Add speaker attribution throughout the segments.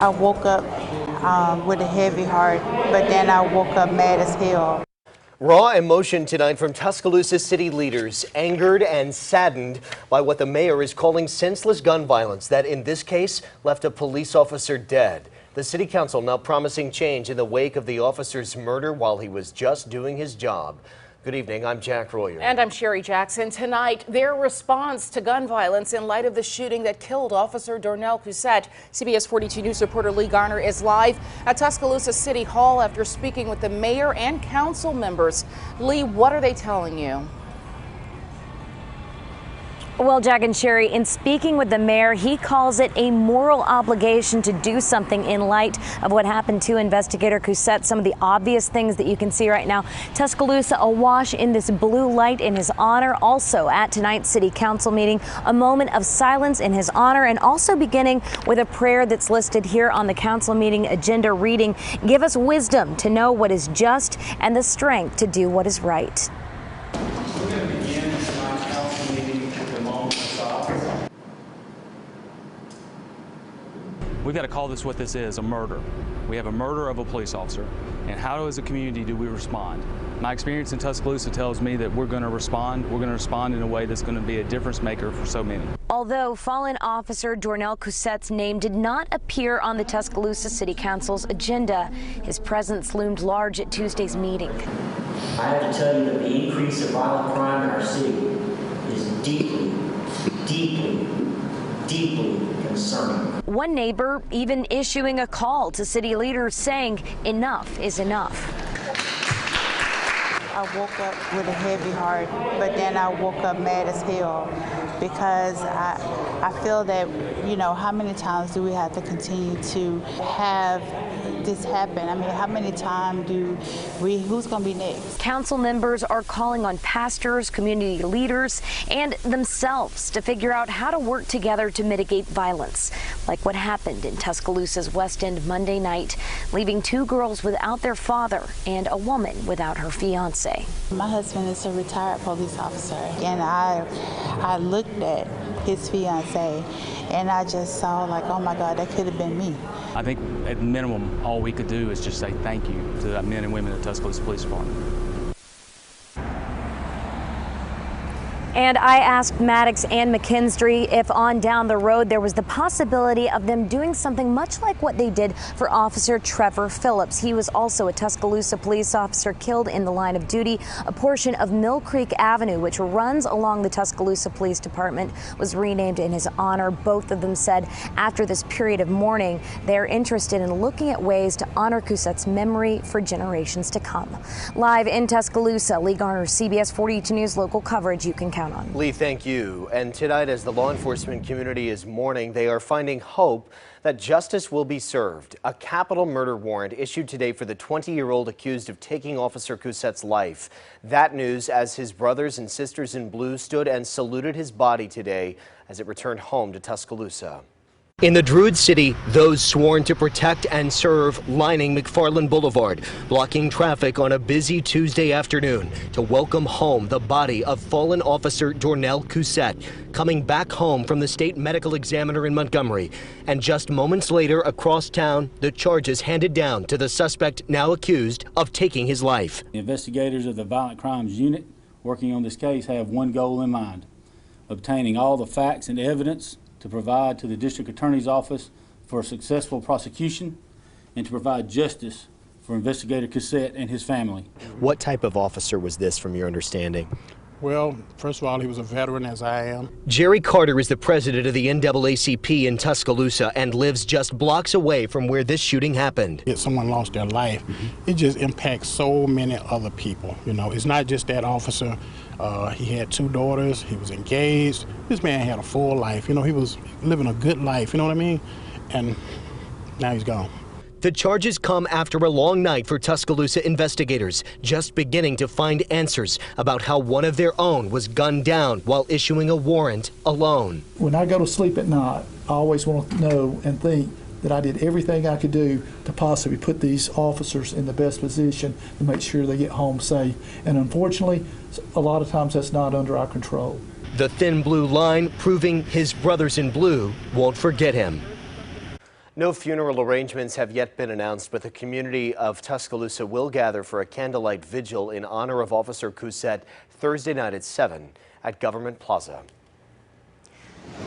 Speaker 1: I woke up with a heavy heart, but then I woke up mad as hell.
Speaker 2: Raw emotion tonight from Tuscaloosa City leaders, angered and saddened by what the mayor is calling senseless gun violence that in this case left a police officer dead. The city council now promising change in the wake of the officer's murder while he was just doing his job. Good evening, I'm Jack Royer.
Speaker 3: And I'm Sherry Jackson. Tonight, their response to gun violence in light of the shooting that killed Officer Dornell Cousette. CBS 42 News reporter Lee Garner is live at Tuscaloosa City Hall after speaking with the mayor and council members. Lee, what are they telling you?
Speaker 4: Well, Jack and Sherry, in speaking with the mayor, he calls it a moral obligation to do something in light of what happened to Investigator Cousette. Some of the obvious things that you can see right now. Tuscaloosa awash in this blue light in his honor. Also at tonight's city council meeting, a moment of silence in his honor, and also beginning with a prayer that's listed here on the council meeting agenda reading, "Give us wisdom to know what is just and the strength to do what is right."
Speaker 5: We've got to call this what this is, a murder. We have a murder of a police officer, and how as a community do we respond? My experience in Tuscaloosa tells me that we're going to respond. We're going to respond in a way that's going to be a difference maker for so many.
Speaker 4: Although fallen officer Dornell Cousette's name did not appear on the Tuscaloosa City Council's agenda, his presence loomed large at Tuesday's meeting.
Speaker 6: I have to tell you that the increase of violent crime in our city is deeply, deeply, deeply concerning.
Speaker 4: One neighbor even issuing a call to city leaders saying enough is enough.
Speaker 1: I woke up with a heavy heart, but then I woke up mad as hell because I feel that, you know, how many times do we have to continue to have this happen? I mean, how many times who's going to be next?
Speaker 4: Council members are calling on pastors, community leaders, and themselves to figure out how to work together to mitigate violence, like what happened in Tuscaloosa's West End Monday night, leaving two girls without their father and a woman without her fiance.
Speaker 1: My husband is a retired police officer, and I looked at his fiance, and I just saw like, oh my God, that could have been me.
Speaker 5: I think at minimum, all we could do is just say thank you to the men and women of the Tuscaloosa Police Department.
Speaker 4: And I asked Maddox and McKinstry if on down the road there was the possibility of them doing something much like what they did for Officer Trevor Phillips. He was also a Tuscaloosa police officer killed in the line of duty. A portion of Mill Creek Avenue, which runs along the Tuscaloosa Police Department, was renamed in his honor. Both of them said after this period of mourning, they're interested in looking at ways to honor Cousette's memory for generations to come. Live in Tuscaloosa, Lee Garner, CBS 42 News local coverage you can count on.
Speaker 2: Lee, thank you. And tonight, as the law enforcement community is mourning, they are finding hope that justice will be served. A capital murder warrant issued today for the 20-year-old accused of taking Officer Cousette's life. That news as his brothers and sisters in blue stood and saluted his body today as it returned home to Tuscaloosa. In the Druid City, those sworn to protect and serve lining McFarland Boulevard, blocking traffic on a busy Tuesday afternoon to welcome home the body of fallen officer Dornell Cousette, coming back home from the state medical examiner in Montgomery. And just moments later, across town, the charges handed down to the suspect now accused of taking his life.
Speaker 7: The investigators of the Violent Crimes Unit working on this case have one goal in mind: obtaining all the facts and evidence to provide to the District Attorney's Office for a successful prosecution and to provide justice for Investigator Cousette and his family.
Speaker 2: What type of officer was this from your understanding?
Speaker 8: Well, first of all, he was a veteran, as I am.
Speaker 2: Jerry Carter is the president of the NAACP in Tuscaloosa and lives just blocks away from where this shooting happened.
Speaker 8: If someone lost their life, it just impacts so many other people. You know, it's not just that officer. He had two daughters. He was engaged. This man had a full life. You know, he was living a good life. You know what I mean? And now he's gone.
Speaker 2: The charges come after a long night for Tuscaloosa investigators, just beginning to find answers about how one of their own was gunned down while issuing a warrant alone.
Speaker 9: When I go to sleep at night, I always want to know and think that I did everything I could do to possibly put these officers in the best position to make sure they get home safe. And unfortunately, a lot of times that's not under our control.
Speaker 2: The thin blue line proving his brothers in blue won't forget him. No funeral arrangements have yet been announced, but the community of Tuscaloosa will gather for a candlelight vigil in honor of Officer Cousette Thursday night at 7 at Government Plaza.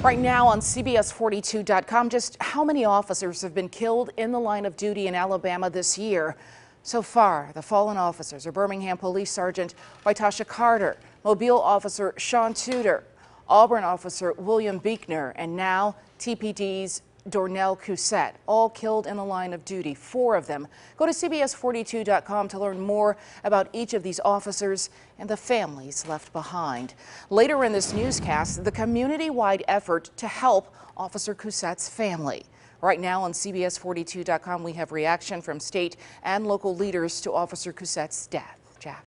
Speaker 3: Right now on CBS42.com, just how many officers have been killed in the line of duty in Alabama this year? So far, the fallen officers are Birmingham Police Sergeant Waitasha Carter, Mobile Officer Sean Tudor, Auburn Officer William Beekner, and now TPD's Dornell Cousette, all killed in the line of duty, 4 of them. Go to CBS42.com to learn more about each of these officers and the families left behind. Later in this newscast, the community-wide effort to help Officer Cousette's family. Right now on CBS42.com, we have reaction from state and local leaders to Officer Cousette's death. Jack.